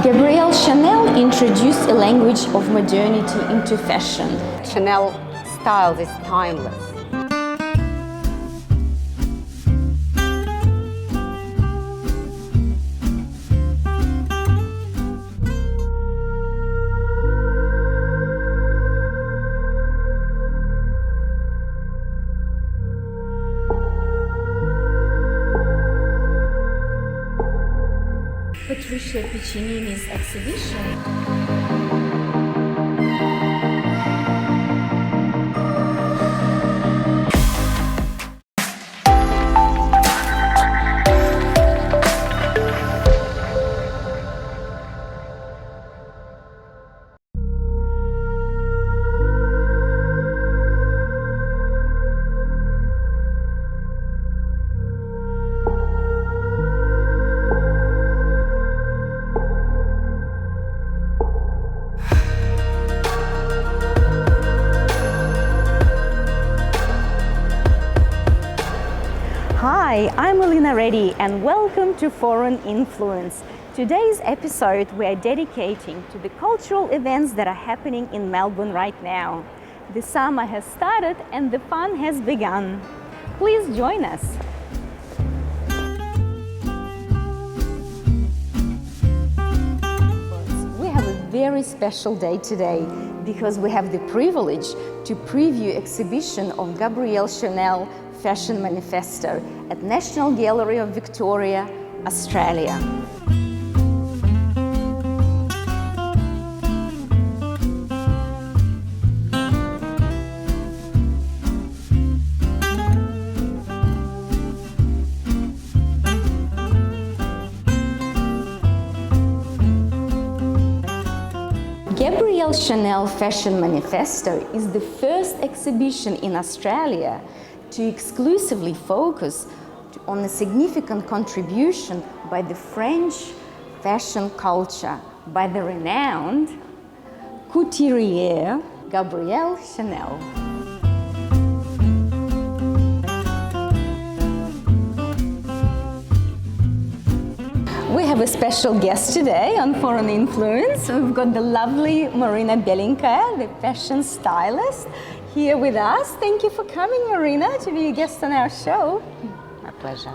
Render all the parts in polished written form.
Gabrielle Chanel introduced a language of modernity into fashion. Chanel style is timeless. Patricia Piccinini's exhibition. Hi, I'm Elena Reddy and welcome to Foreign Influence. Today's episode we are dedicating to the cultural events that are happening in Melbourne right now. The summer has started and the fun has begun. Please join us. We have a very special day today because we have the privilege to preview exhibition of Gabrielle Chanel Fashion Manifesto at National Gallery of Victoria, Australia. Gabrielle Chanel Fashion Manifesto is the first exhibition in Australia to exclusively focus on a significant contribution by the French fashion culture by the renowned couturière Gabrielle Chanel. We have a special guest today on Foreign Influence. We've got the lovely Marina Belinka, the fashion stylist, here with us. Thank you for coming, Marina, to be a guest on our show. My pleasure.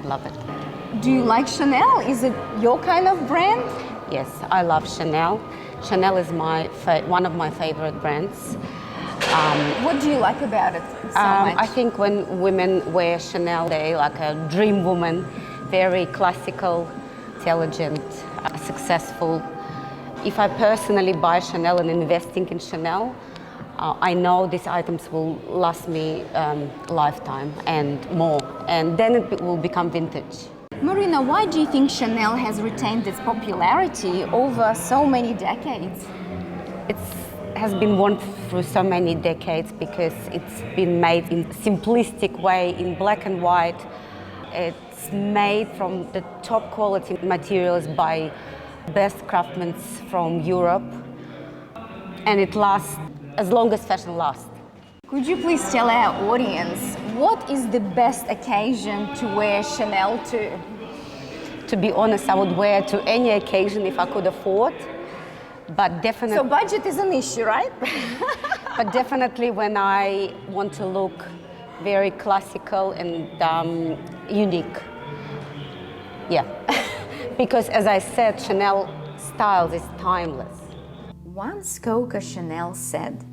Love it. Do you like Chanel? Is it your kind of brand? Yes, I love Chanel. Chanel is one of my favorite brands. What do you like about it so much? I think when women wear Chanel, they're like a dream woman, very classical, intelligent, successful. If I personally buy Chanel and investing in Chanel, I know these items will last me a lifetime and more, and then it will become vintage. Marina, why do you think Chanel has retained its popularity over so many decades? It has been worn through so many decades because it's been made in a simplistic way, in black and white. It's made from the top quality materials by best craftsmen from Europe, and it lasts as long as fashion lasts. Could you please tell our audience what is the best occasion to wear Chanel to? To be honest, I would wear to any occasion if I could afford, but definitely. So budget is an issue, right? But definitely when I want to look very classical and unique. Yeah, because as I said, Chanel style is timeless. Once Coco Chanel said,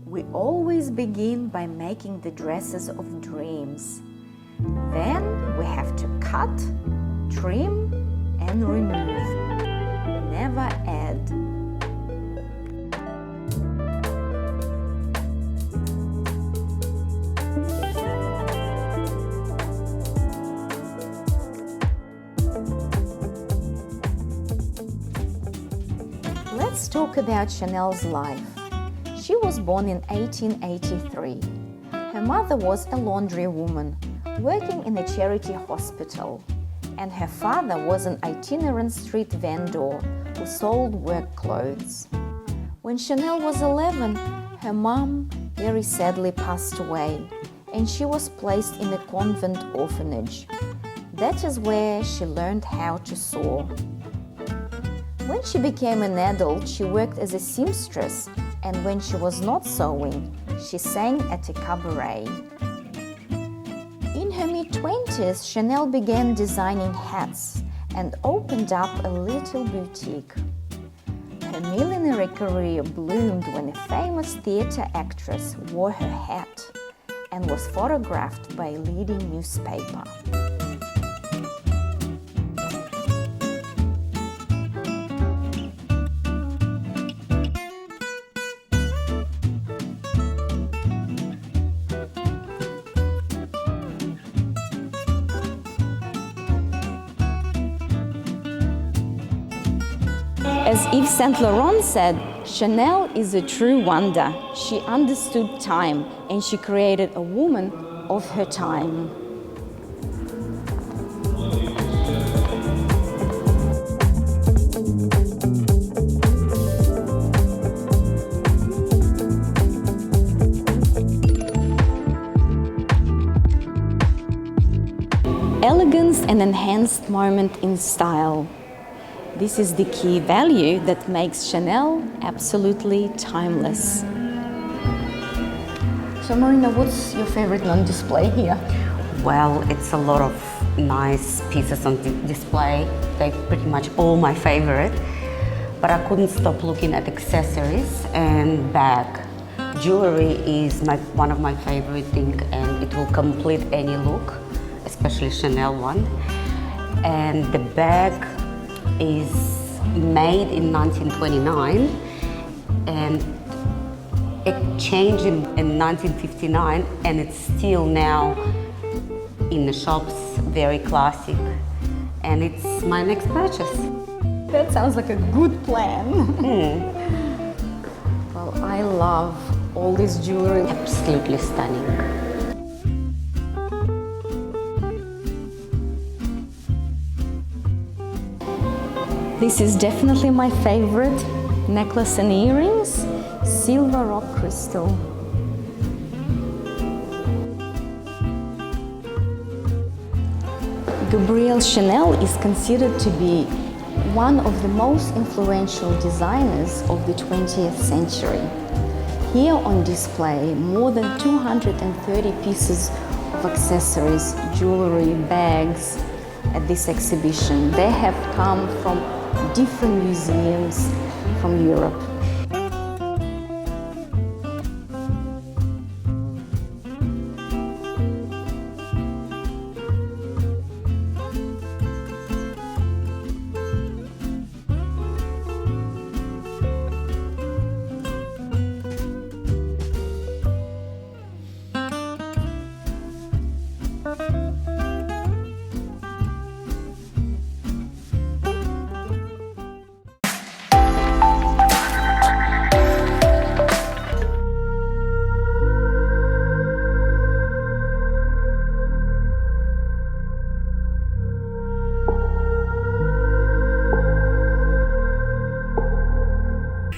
"We always begin by making the dresses of dreams. Then we have to cut, trim, and remove. Never add." Let's talk about Chanel's life. She was born in 1883. Her mother was a laundry woman working in a charity hospital, and her father was an itinerant street vendor who sold work clothes. When Chanel was 11, her mom very sadly passed away, and she was placed in a convent orphanage. That is where she learned how to sew. When she became an adult, she worked as a seamstress, and when she was not sewing, she sang at a cabaret. In her mid-20s, Chanel began designing hats and opened up a little boutique. Her millinery career bloomed when a famous theater actress wore her hat and was photographed by a leading newspaper. As Yves Saint Laurent said, Chanel is a true wonder. She understood time and she created a woman of her time. Elegance and enhanced moment in style. This is the key value that makes Chanel absolutely timeless. So Marina, what's your favorite on display here? Well, it's a lot of nice pieces on display. They're pretty much all my favorite. But I couldn't stop looking at accessories and bag. Jewelry is one of my favorite things, and it will complete any look, especially Chanel one. And the bag is made in 1929 and it changed in 1959, and it's still now in the shops, very classic, and it's my next purchase. That sounds like a good plan. Well, I love all this jewelry. Absolutely stunning. This is definitely my favorite necklace and earrings, silver rock crystal. Gabrielle Chanel is considered to be one of the most influential designers of the 20th century. Here on display, more than 230 pieces of accessories, jewelry, bags at this exhibition. They have come from different museums from Europe.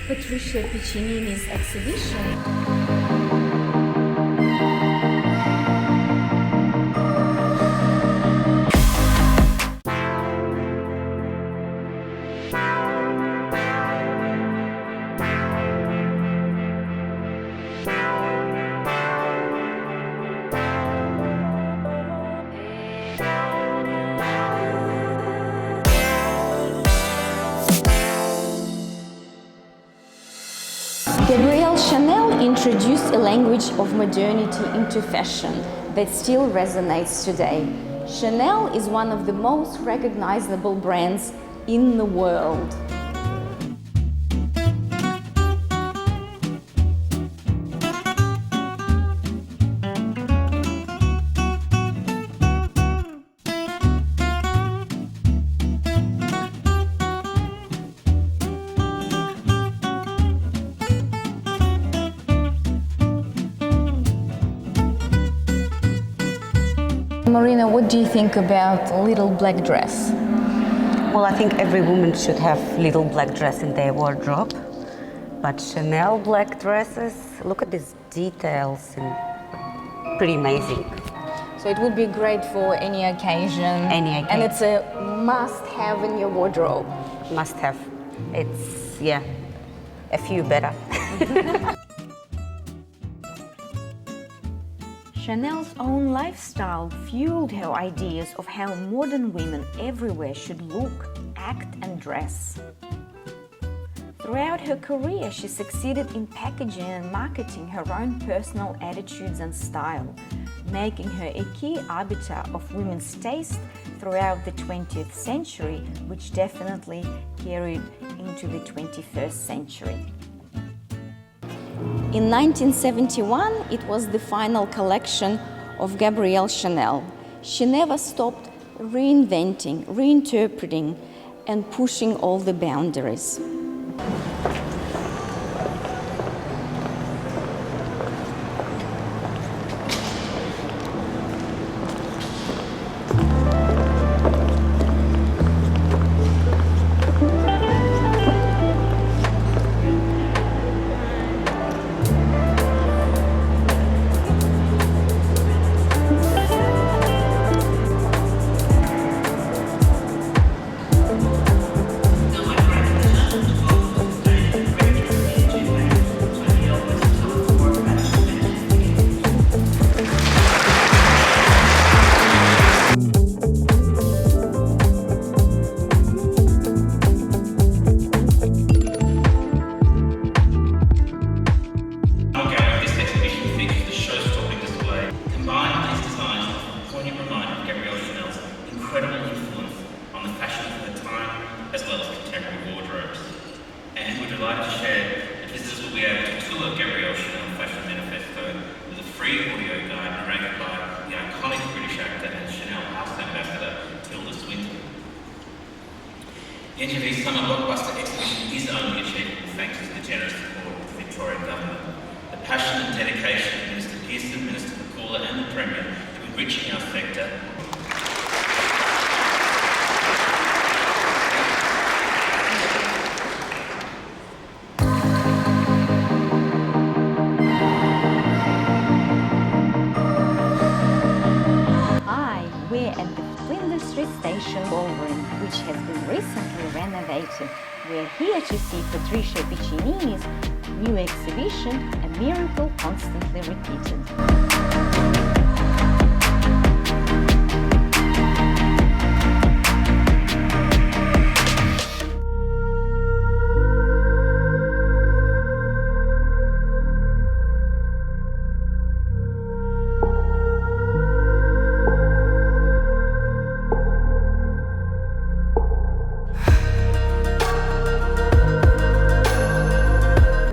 Patricia Piccinini's exhibition. Gabrielle Chanel introduced a language of modernity into fashion that still resonates today. Chanel is one of the most recognizable brands in the world. Marina, what do you think about a little black dress? Well, I think every woman should have little black dress in their wardrobe. But Chanel black dresses, look at these details, and pretty amazing. So it would be great for any occasion. Any occasion. And it's a must-have in your wardrobe. Must have. it's, yeah, a few better. Chanel's own lifestyle fueled her ideas of how modern women everywhere should look, act and dress. Throughout her career, she succeeded in packaging and marketing her own personal attitudes and style, making her a key arbiter of women's taste throughout the 20th century, which definitely carried into the 21st century. In 1971, it was the final collection of Gabrielle Chanel. She never stopped reinventing, reinterpreting, and pushing all the boundaries. Delighted to share that visitors will be able to tour Gabrielle Chanel Fashion Manifesto with a free audio guide narrated by the iconic British actor and Chanel House Ambassador, Tilda Swinton. The NGV's summer blockbuster exhibition is only achievable thanks to the generous support of the Victorian Government. The passion and dedication of Minister Pearson, Minister McCullough and the Premier to enriching our sector. We're at the Flinders Street Station Ballroom, which has been recently renovated. We're here to see Patricia Piccinini's new exhibition, A Miracle Constantly Repeated.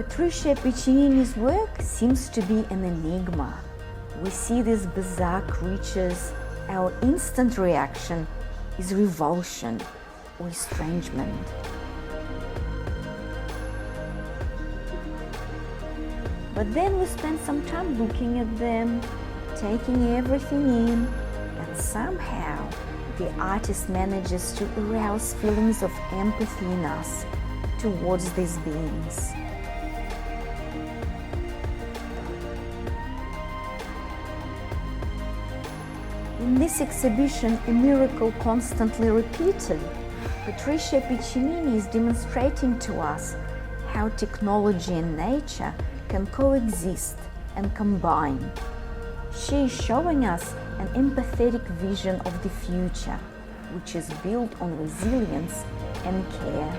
Patricia Piccinini's work seems to be an enigma. We see these bizarre creatures, our instant reaction is revulsion or estrangement. But then we spend some time looking at them, taking everything in, and somehow the artist manages to arouse feelings of empathy in us towards these beings. In this exhibition, A Miracle Constantly Repeated, Patricia Piccinini is demonstrating to us how technology and nature can coexist and combine. She is showing us an empathetic vision of the future, which is built on resilience and care.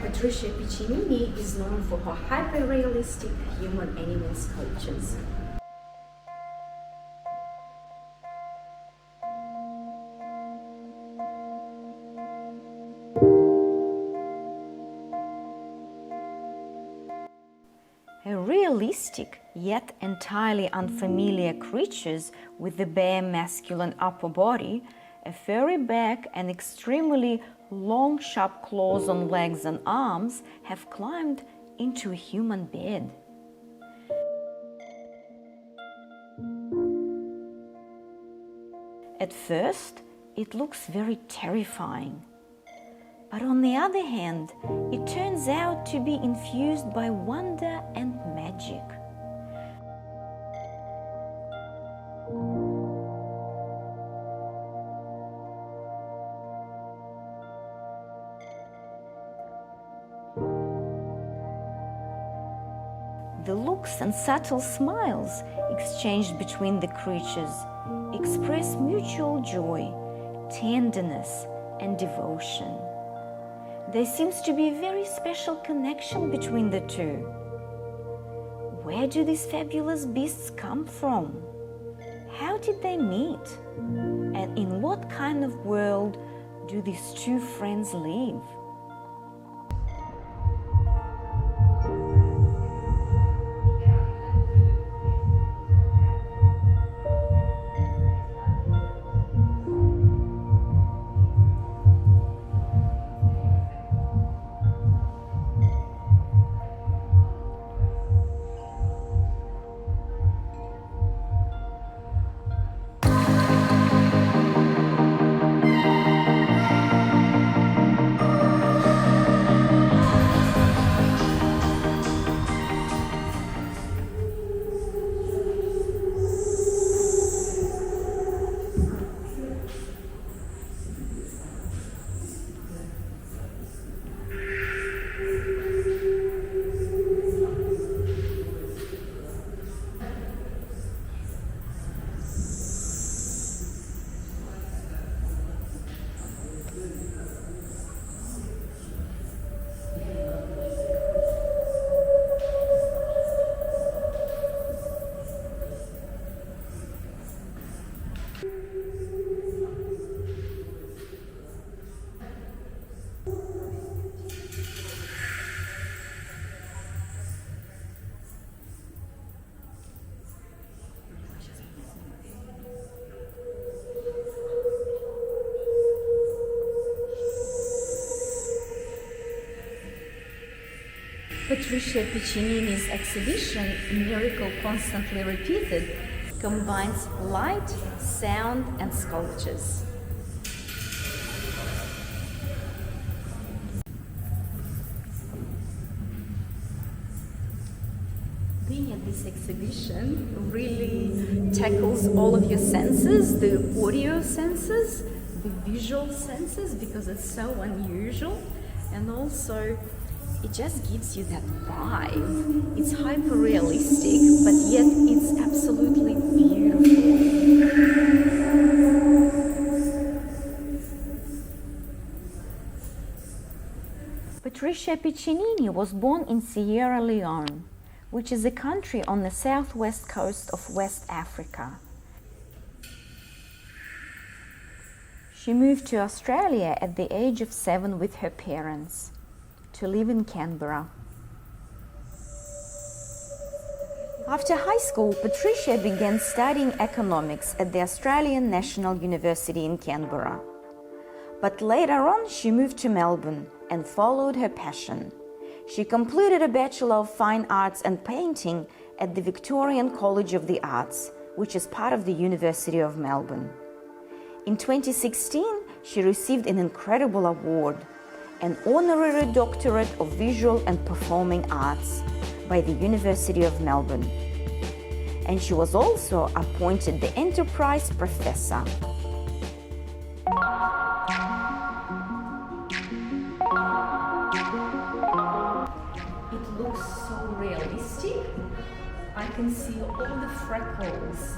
Patricia Piccinini is known for her hyper-realistic human-animal sculptures. Her realistic yet entirely unfamiliar creatures with the bare masculine upper body, a furry back and extremely long sharp claws on legs and arms have climbed into a human bed. At first, it looks very terrifying. But on the other hand, it turns out to be infused by wonder and magic. The looks and subtle smiles exchanged between the creatures express mutual joy, tenderness, and devotion. There seems to be a very special connection between the two. Where do these fabulous beasts come from? How did they meet? And in what kind of world do these two friends live? Patricia Piccinini's exhibition, Miracle Constantly Repeated, combines light, sound, and sculptures. Being at this exhibition really tackles all of your senses, the audio senses, the visual senses, because it's so unusual, and also it just gives you that vibe. It's hyper-realistic, but yet it's absolutely beautiful. Patricia Piccinini was born in Sierra Leone, which is a country on the southwest coast of West Africa. She moved to Australia at the age of 7 with her parents to live in Canberra. After high school, Patricia began studying economics at the Australian National University in Canberra. But later on, she moved to Melbourne and followed her passion. She completed a Bachelor of Fine Arts and Painting at the Victorian College of the Arts, which is part of the University of Melbourne. In 2016, she received an incredible award, an honorary doctorate of visual and performing arts by the University of Melbourne. And she was also appointed the Enterprise Professor. It looks so realistic. I can see all the freckles.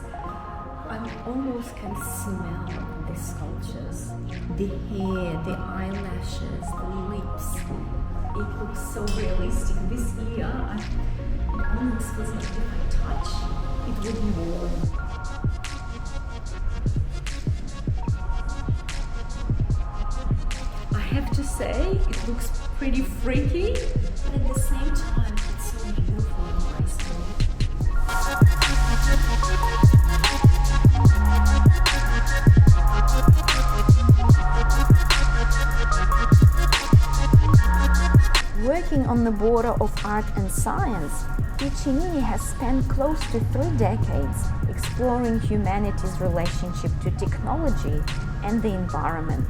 I almost can smell the sculptures, the hair, the eyelashes, the lips. It looks so realistic. This ear, it almost feels like if I touch, it will be warm. I have to say, it looks pretty freaky, but at the same time, it's so beautiful and graceful. Working on the border of art and science, Piccinini has spent close to 3 decades exploring humanity's relationship to technology and the environment.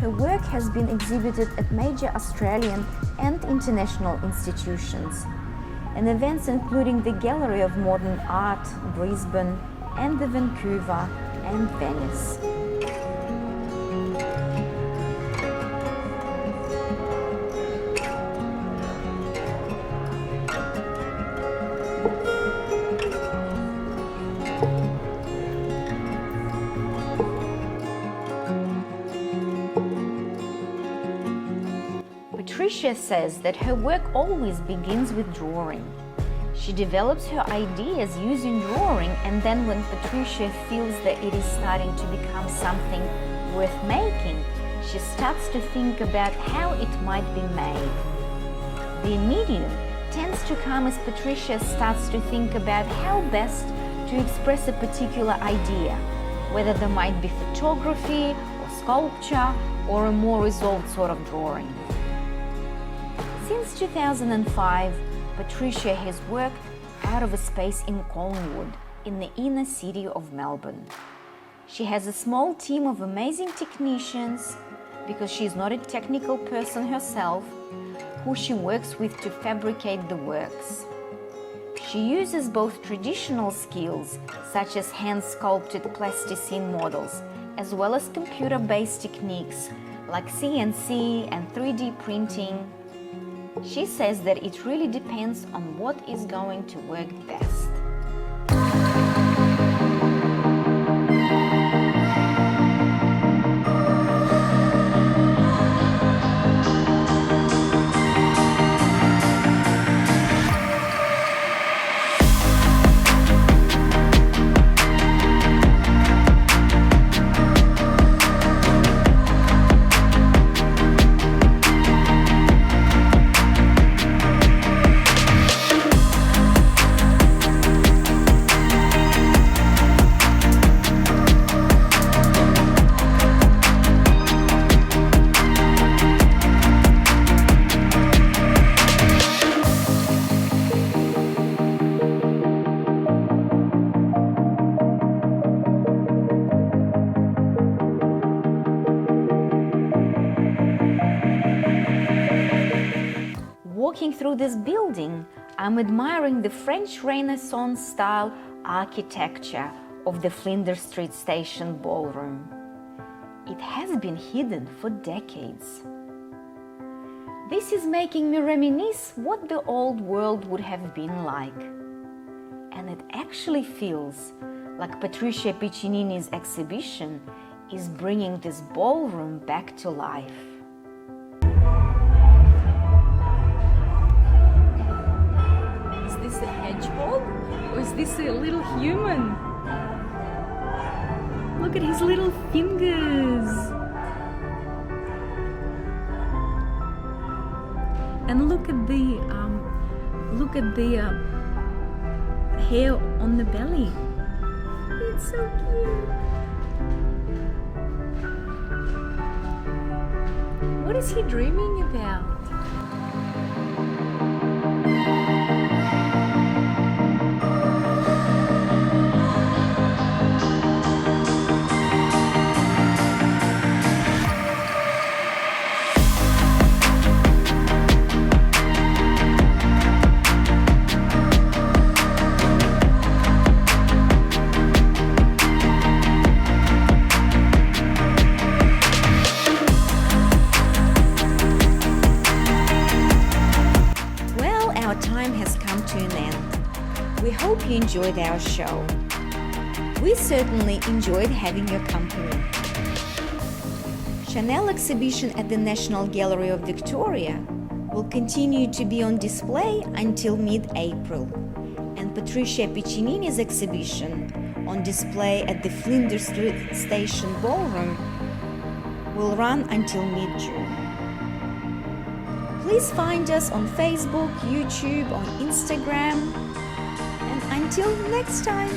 Her work has been exhibited at major Australian and international institutions, and events including the Gallery of Modern Art, Brisbane, and the Vancouver and Venice. Patricia says that her work always begins with drawing. She develops her ideas using drawing, and then when Patricia feels that it is starting to become something worth making, she starts to think about how it might be made. The immediate tends to come as Patricia starts to think about how best to express a particular idea, whether there might be photography or sculpture or a more resolved sort of drawing. Since 2005, Patricia has worked out of a space in Collingwood, in the inner city of Melbourne. She has a small team of amazing technicians, because she is not a technical person herself, who she works with to fabricate the works. She uses both traditional skills, such as hand-sculpted plasticine models, as well as computer-based techniques like CNC and 3D printing. She says that it really depends on what is going to work best. Walking through this building, I'm admiring the French Renaissance style architecture of the Flinders Street Station Ballroom. It has been hidden for decades. This is making me reminisce what the old world would have been like. And it actually feels like Patricia Piccinini's exhibition is bringing this ballroom back to life. Is this a hedgehog or is this a little human? Look at his little fingers. And look at the hair on the belly. It's so cute. What is he dreaming about? We hope you enjoyed our show. We certainly enjoyed having your company. Chanel exhibition at the National Gallery of Victoria will continue to be on display until mid-April, and Patricia Piccinini's exhibition on display at the Flinders Street Station Ballroom will run until mid-June. Please find us on Facebook, YouTube, on Instagram, and until next time!